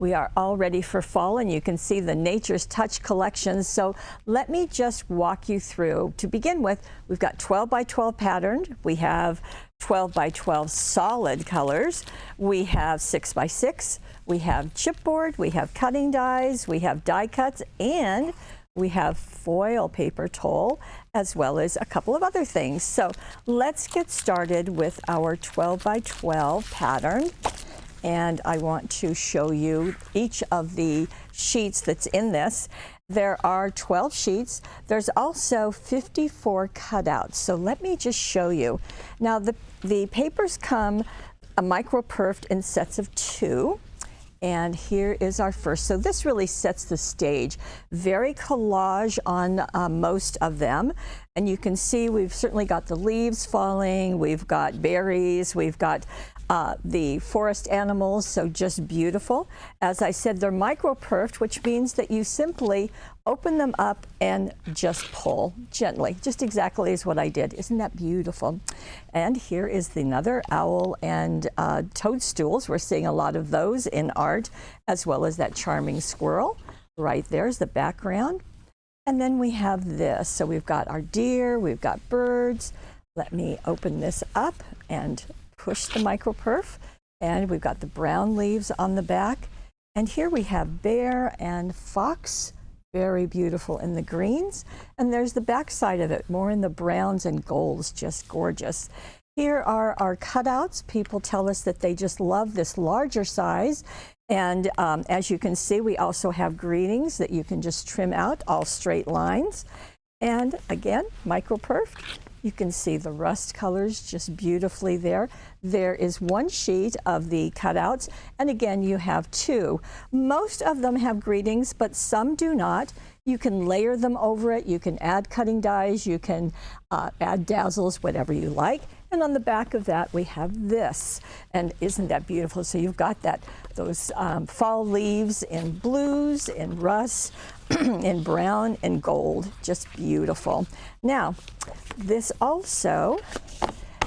We are all ready for fall, and you can see the Nature's Touch collections. So let me just walk you through. To begin with, we've got 12 by 12 patterned. We have 12 by 12 solid colors. We have 6 by 6. We have chipboard. We have cutting dies. We have die cuts, and we have foil paper toll, as well as a couple of other things. So let's get started with our 12 by 12 pattern. And I want to show you each of the sheets that's in this. There are 12 sheets. There's also 54 cutouts. So let me just show you. Now the papers come micro-perfed in sets of 2. And here is our first. So this really sets the stage. Very collage on most of them. And you can see we've certainly got the leaves falling, we've got berries, we've got the forest animals, so just beautiful. As I said, they're micro-perfed, which means that you simply open them up and just pull gently, just exactly as what I did. Isn't that beautiful? And here is another owl and toadstools. We're seeing a lot of those in art, as well as that charming squirrel. Right there's the background. And then we have this. So we've got our deer, we've got birds. Let me open this up and push the micro-perf, and we've got the brown leaves on the back. And here we have bear and fox, very beautiful in the greens. And there's the back side of it, more in the browns and golds, just gorgeous. Here are our cutouts. People tell us that they just love this larger size. And as you can see, we also have greetings that you can just trim out, all straight lines. And again, micro-perf. You can see the rust colors just beautifully there. There is one sheet of the cutouts, and again, you have 2. Most of them have greetings, but some do not. You can layer them over it. You can add cutting dies. You can add dazzles, whatever you like. And on the back of that, we have this. And isn't that beautiful? So you've got those fall leaves in blues, in rust, in brown, and gold. Just beautiful. Now, this also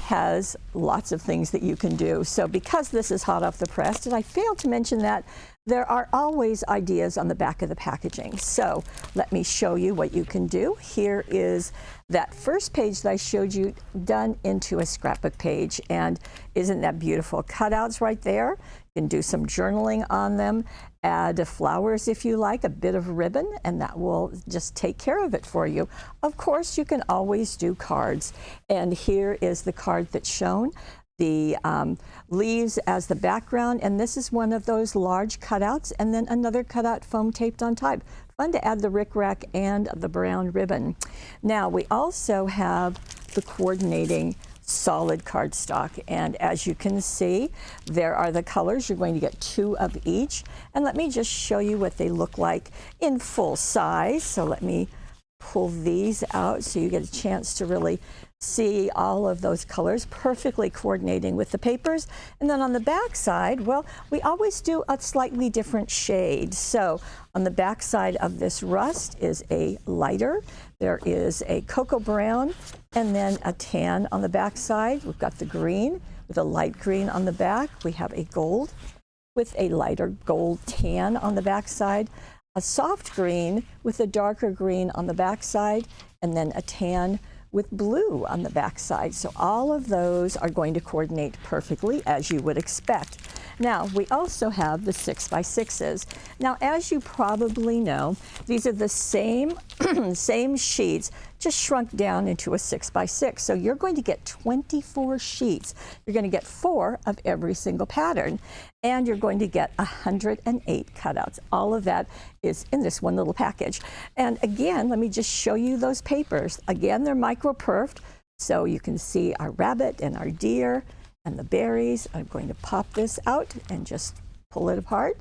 has lots of things that you can do. So because this is hot off the press, did I fail to mention that there are always ideas on the back of the packaging. So let me show you what you can do. Here is that first page that I showed you done into a scrapbook page. And isn't that beautiful? Cutouts right there. You can do some journaling on them. Add flowers if you like, a bit of ribbon, and that will just take care of it for you. Of course, you can always do cards. And here is the card that's shown. The leaves as the background, and this is one of those large cutouts, and then another cutout foam taped on top. Fun to add the rickrack and the brown ribbon. Now we also have the coordinating solid cardstock, and as you can see, there are the colors. You're going to get 2 of each, and let me just show you what they look like in full size. So let me pull these out so you get a chance to really see all of those colors perfectly coordinating with the papers. And then on the back side, well, we always do a slightly different shade. So on the back side of this rust is a lighter, there is a cocoa brown, and then a tan on the back side. We've got the green with a light green on the back. We have a gold with a lighter gold tan on the back side, a soft green with a darker green on the back side, and then a tan with blue on the back side. So all of those are going to coordinate perfectly as you would expect. Now, we also have the 6 by 6s. Now, as you probably know, these are the same, same sheets, just shrunk down into a 6 by 6. So you're going to get 24 sheets. You're going to get 4 of every single pattern, and you're going to get 108 cutouts. All of that is in this one little package. And again, let me just show you those papers. Again, they're micro-perfed, so you can see our rabbit and our deer and the berries. I'm going to pop this out and just pull it apart.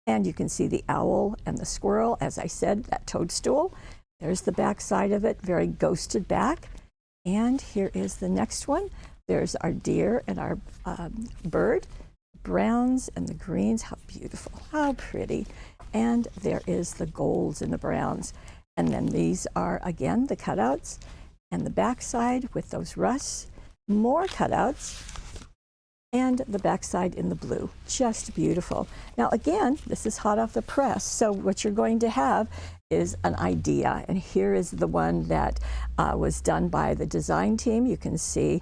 And you can see the owl and the squirrel, as I said, that toadstool. There's the back side of it, very ghosted back. And here is the next one. There's our deer and our bird, browns and the greens. How beautiful, how pretty. And there is the golds and the browns. And then these are, again, the cutouts. And the back side with those rusts, more cutouts. and the backside in the blue. Just beautiful. Now again, this is hot off the press, so what you're going to have is an idea, and here is the one that was done by the design team. You can see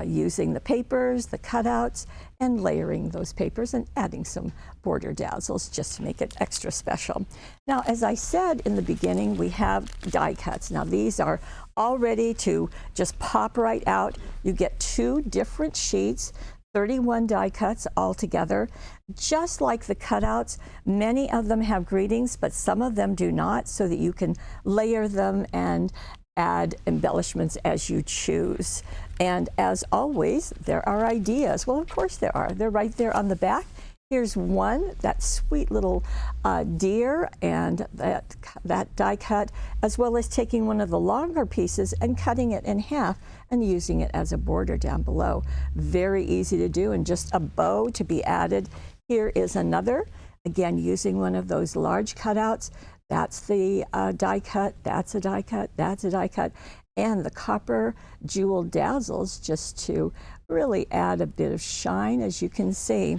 using the papers, the cutouts, and layering those papers and adding some border dazzles just to make it extra special. Now, as I said in the beginning, we have die cuts. Now, these are all ready to just pop right out. You get 2 different sheets, 31 die cuts all together. Just like the cutouts, many of them have greetings, but some of them do not, so that you can layer them and add embellishments as you choose. And as always, there are ideas. Well, of course there are. They're right there on the back. Here's one, that sweet little deer, and that die cut, as well as taking one of the longer pieces and cutting it in half and using it as a border down below. Very easy to do, and just a bow to be added. Here is another, again, using one of those large cutouts. That's the die cut, that's a die cut, that's a die cut, and the copper jewel dazzles just to really add a bit of shine, as you can see.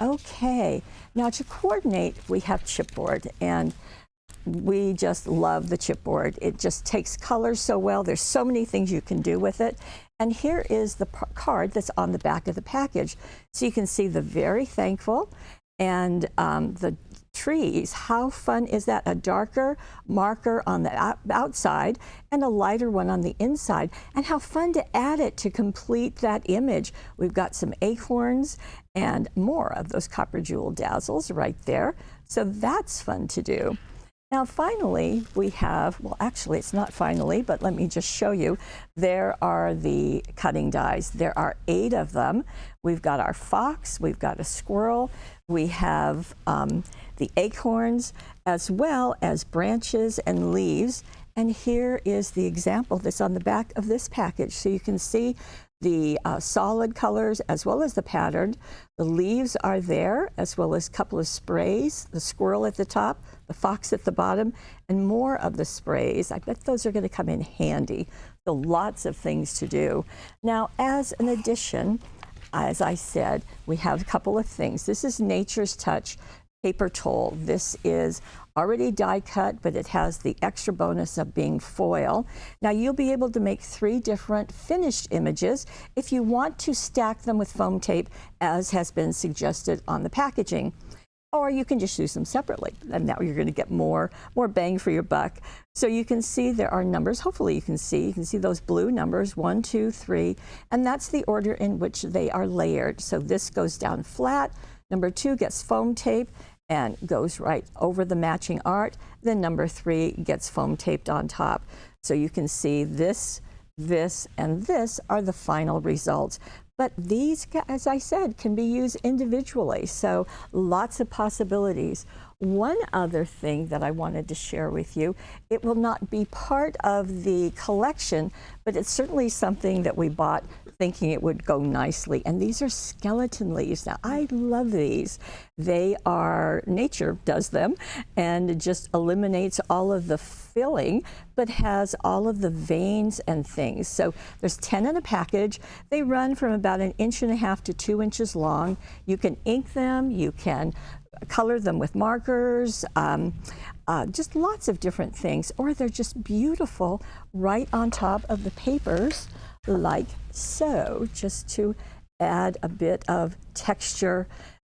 Okay, now to coordinate, we have chipboard, and we just love the chipboard. It just takes colors so well. There's so many things you can do with it. And here is the card that's on the back of the package. So you can see the very thankful and the trees. How fun is that? A darker marker on the outside and a lighter one on the inside. And how fun to add it to complete that image. We've got some acorns and more of those copper jewel dazzles right there. So that's fun to do. Now finally, we have, well actually it's not finally, but let me just show you. There are the cutting dies. There are 8 of them. We've got our fox, we've got a squirrel, we have the acorns, as well as branches and leaves. And here is the example that's on the back of this package. So you can see the solid colors as well as the patterned. The leaves are there, as well as a couple of sprays, the squirrel at the top, the fox at the bottom, and more of the sprays. I bet those are going to come in handy. So lots of things to do. Now, as an addition, as I said, we have a couple of things. This is Nature's Touch paper toll. This is already die cut, but it has the extra bonus of being foil. Now you'll be able to make 3 different finished images if you want to stack them with foam tape, as has been suggested on the packaging. Or you can just use them separately, and now you're going to get more bang for your buck. So you can see there are numbers. Hopefully you can see those blue numbers, 1, 2, 3, and that's the order in which they are layered. So this goes down flat, number 2 gets foam tape and goes right over the matching art. Then number 3 gets foam taped on top. So you can see this, this, and this are the final results. But these, as I said, can be used individually, so lots of possibilities. One other thing that I wanted to share with you, it will not be part of the collection, but it's certainly something that we bought thinking it would go nicely. And these are skeleton leaves. Now, I love these. They are, nature does them, and it just eliminates all of the filling, but has all of the veins and things. So there's 10 in a package. They run from about 1.5 inches to 2 inches long. You can ink them, you can color them with markers, just lots of different things, or they're just beautiful right on top of the papers, like so, just to add a bit of texture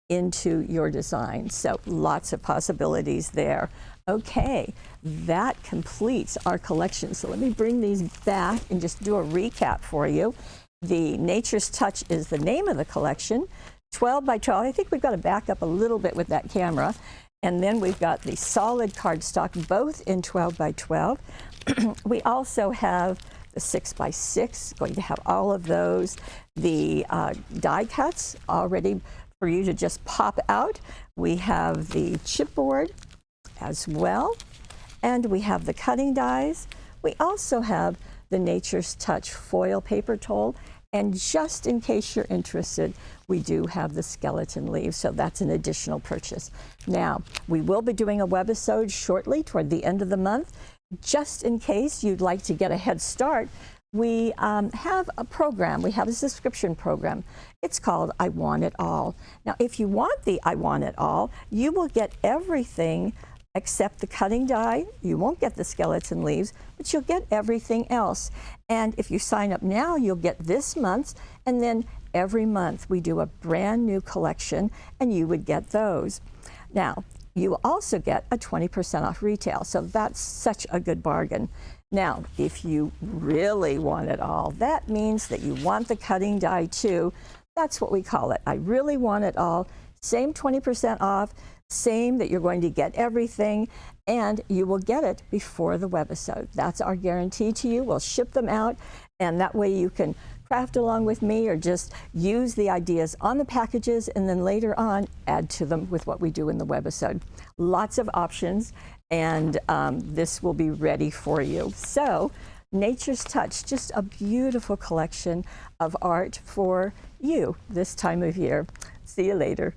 into your design. So lots of possibilities there. Okay, that completes our collection. So let me bring these back and just do a recap for you. The Nature's Touch is the name of the collection. 12 by 12. I think we've got to back up a little bit with that camera. And then we've got the solid cardstock, both in 12 by 12. We also have the 6 by 6, going to have all of those. The die cuts already for you to just pop out. We have the chipboard as well. And we have the cutting dies. We also have the Nature's Touch foil paper toll. And just in case you're interested, we do have the skeleton leaves, so that's an additional purchase. Now, we will be doing a webisode shortly toward the end of the month. Just in case you'd like to get a head start, we have a program. We have a subscription program. It's called I Want It All. Now, if you want the I Want It All, you will get everything except the cutting die. You won't get the skeleton leaves, but you'll get everything else. And if you sign up now, you'll get this month's, and then every month we do a brand new collection, and you would get those. Now, you will also get a 20% off retail, so that's such a good bargain. Now, if you really want it all, that means that you want the cutting die too. That's what we call it. I really want it all. Same 20% off, same that you're going to get everything, and you will get it before the webisode. That's our guarantee to you. We'll ship them out, and that way you can craft along with me or just use the ideas on the packages and then later on add to them with what we do in the webisode. Lots of options, and this will be ready for you. So, Nature's Touch, just a beautiful collection of art for you this time of year. See you later.